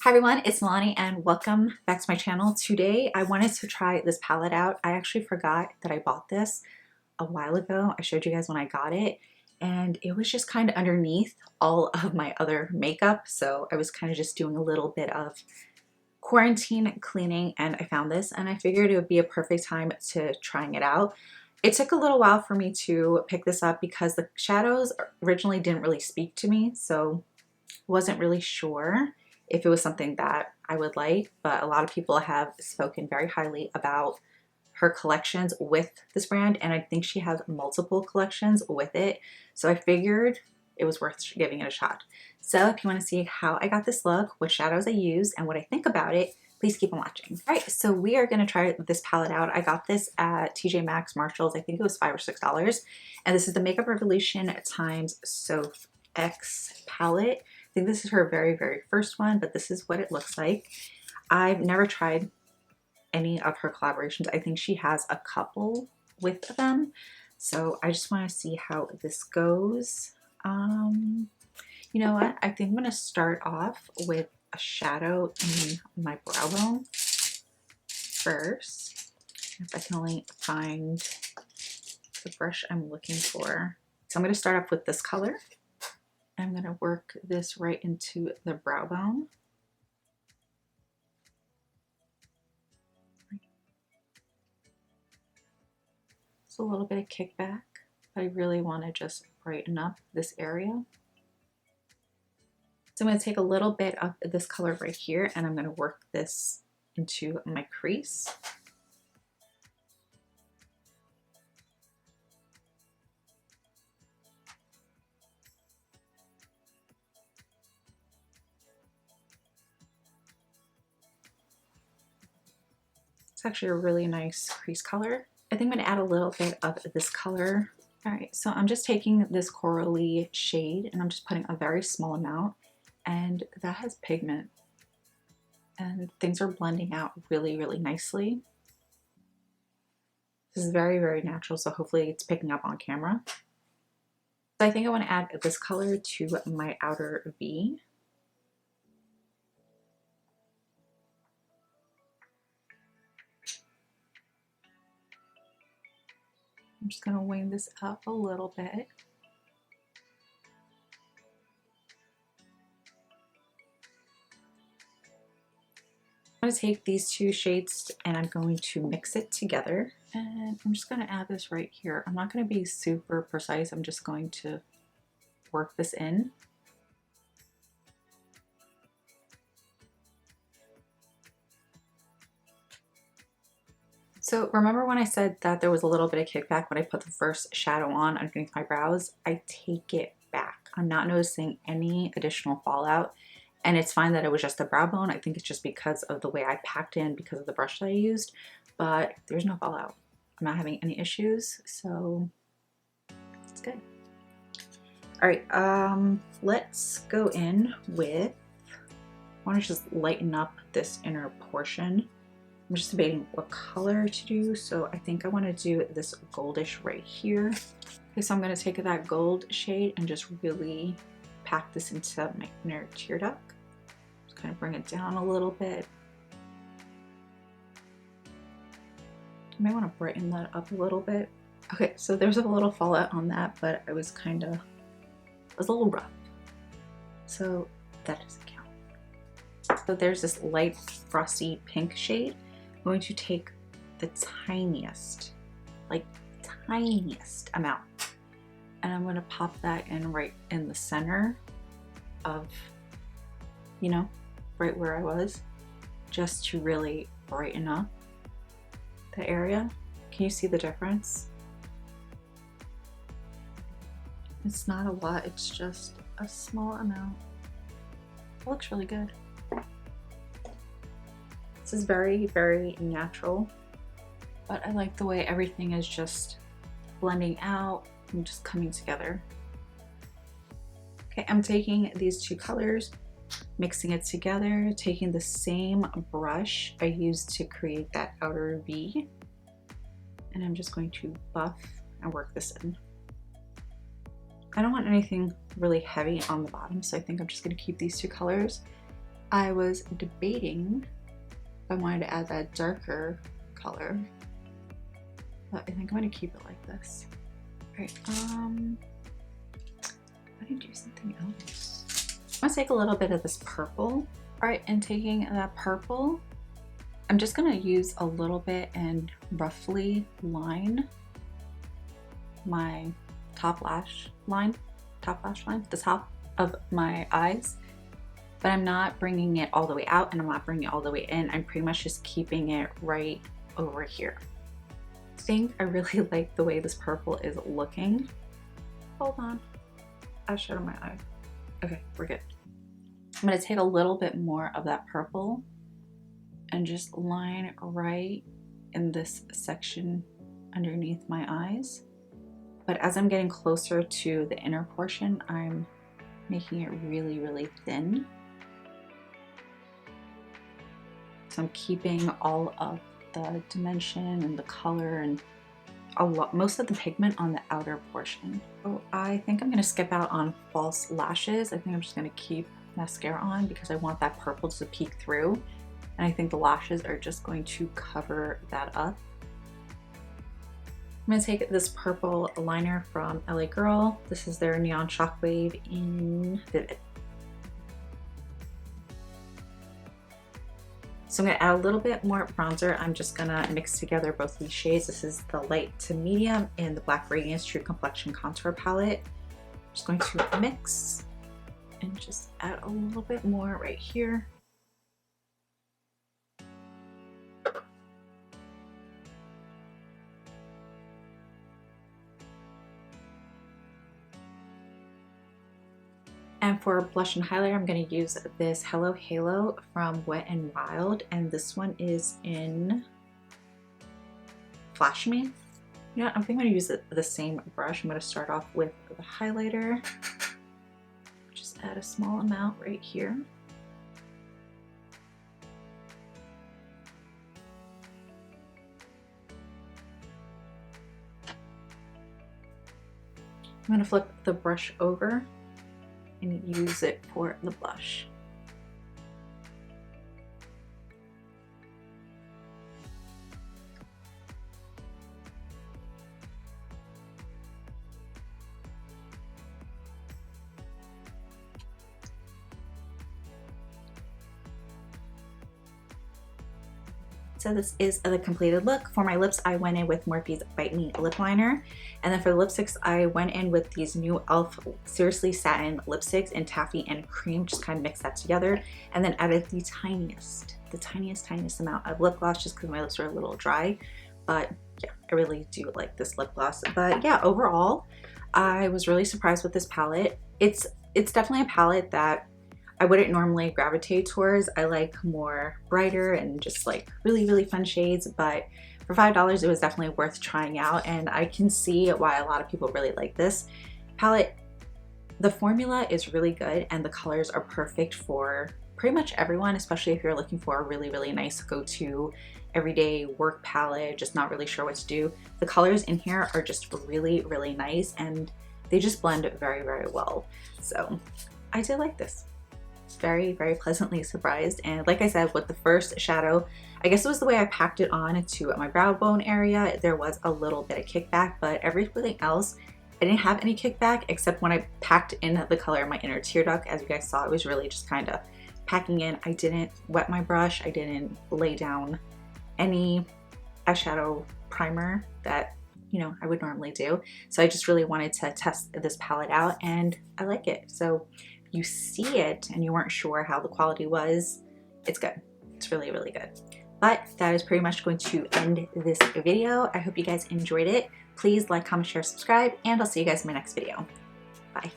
Hi everyone, it's Nalanie and welcome back to my channel. Today I wanted to try this palette out. I actually forgot that I bought this a while ago. I showed you guys when I got it and it was just kind of underneath all of my other makeup. So I was kind of just doing a little bit of quarantine cleaning and I found this and I figured it would be a perfect time to trying it out. It took a little while for me to pick this up because the shadows originally didn't really speak to me, so wasn't really sure if it was something that I would like, but a lot of people have spoken very highly about her collections with this brand, and I think she has multiple collections with it, so I figured it was worth giving it a shot. So if you want to see how I got this look, what shadows I used, and what I think about it, please keep on watching. All right, so we are going to try this palette out. I got this at TJ Maxx, Marshalls. I think it was $5 or $6, and this is the Makeup Revolution times Soph X Palette. I think this is her very first one, but this is what it looks like. I've never tried any of her collaborations. I think she has a couple with them. So I just want to see how this goes. You know what? I think I'm going to start off with a shadow in my brow bone first. If I can only find the brush I'm looking for. So I'm going to start off with this color. I'm going to work this right into the brow bone. It's a little bit of kickback, but I really want to just brighten up this area. So I'm going to take a little bit of this color right here and I'm going to work this into my crease. It's actually a really nice crease color. I think I'm going to add a little bit of this color. All right, so I'm just taking this corally shade and I'm just putting a very small amount, and that has pigment and things are blending out really nicely. This is very natural, so hopefully it's picking up on camera. So I think I want to add this color to my outer V. I'm just going to wing this up a little bit. I'm going to take these two shades and I'm going to mix it together. And I'm just going to add this right here. I'm not going to be super precise. I'm just going to work this in. So remember when I said that there was a little bit of kickback when I put the first shadow on underneath my brows? I take it back. I'm not noticing any additional fallout, and it's fine that it was just a brow bone. I think it's just because of the way I packed in because of the brush that I used, but there's no fallout. I'm not having any issues, so it's good. All right, let's go in with, I want to just lighten up this inner portion. I'm just debating what color to do, so I think I want to do this goldish right here. Okay, so I'm going to take that gold shade and just really pack this into my inner tear duct. Just kind of bring it down a little bit. I might want to brighten that up a little bit. Okay, so there's a little fallout on that, but I was kind of, it was a little rough. So that doesn't count. So there's this light frosty pink shade. I'm going to take the tiniest, like tiniest amount, and I'm going to pop that in right in the center of, you know, right where I was, just to really brighten up the area. Can you see the difference? It's not a lot, it's just a small amount. It looks really good. This is very natural, but I like the way everything is just blending out and just coming together. Okay, I'm taking these two colors, mixing it together, taking the same brush I used to create that outer V, and I'm just going to buff and work this in. I don't want anything really heavy on the bottom, so I think I'm just going to keep these two colors I was debating if I wanted to add that darker color, but I think I'm gonna keep it like this. All right, I'm gonna do something else. I'm gonna take a little bit of this purple. All right, and taking that purple, I'm just gonna use a little bit and roughly line my top lash line, the top of my eyes. But I'm not bringing it all the way out and I'm not bringing it all the way in. I'm pretty much just keeping it right over here. I think I really like the way this purple is looking. Hold on, eyeshadow on my eye. Okay, we're good. I'm gonna take a little bit more of that purple and just line right in this section underneath my eyes. But as I'm getting closer to the inner portion, I'm making it really, really thin. So I'm keeping all of the dimension and the color and most of the pigment on the outer portion. So I think I'm gonna skip out on false lashes. I think I'm just gonna keep mascara on because I want that purple to peek through. And I think the lashes are just going to cover that up. I'm gonna take this purple liner from LA Girl. This is their Neon Shockwave in Vivid. So I'm gonna add a little bit more bronzer. I'm just gonna mix together both these shades. This is the light to medium in the Black Radiance True Complexion Contour Palette. I'm just going to mix and just add a little bit more right here. And for blush and highlighter, I'm going to use this Hello Halo from Wet n Wild, and this one is in Flash Me. You know, I think I'm going to use the same brush. I'm going to start off with the highlighter. Just add a small amount right here. I'm going to flip the brush over and use it for the blush. So this is the completed look. For my lips, I went in with Morphe Bite Me lip liner. And then for the lipsticks, I went in with these new e.l.f. Srsly Satin lipsticks in Taffy and Creme, just kind of mixed that together. And then added the tiniest amount of lip gloss just because my lips are a little dry. But yeah, I really do like this lip gloss. But yeah, overall, I was really surprised with this palette. It's definitely a palette that I wouldn't normally gravitate towards. I like more brighter and just like really, really fun shades, but for $5, it was definitely worth trying out. And I can see why a lot of people really like this palette. The formula is really good and the colors are perfect for pretty much everyone, especially if you're looking for a really, really nice go-to everyday work palette, just not really sure what to do. The colors in here are just really, really nice and they just blend very, very well. So I did like this. Very, very pleasantly surprised. And like I said, with the first shadow, I guess it was the way I packed it on to my brow bone area, there was a little bit of kickback, but everything else, I didn't have any kickback except when I packed in the color of my inner tear duct. As you guys saw, it was really just kind of packing in. I didn't wet my brush. I didn't lay down any eyeshadow primer that, you know, I would normally do. So I just really wanted to test this palette out and I like it. So you see it and you weren't sure how the quality was, it's good. It's really, really good. But that is pretty much going to end this video. I hope you guys enjoyed it. Please like, comment, share, subscribe, and I'll see you guys in my next video. Bye.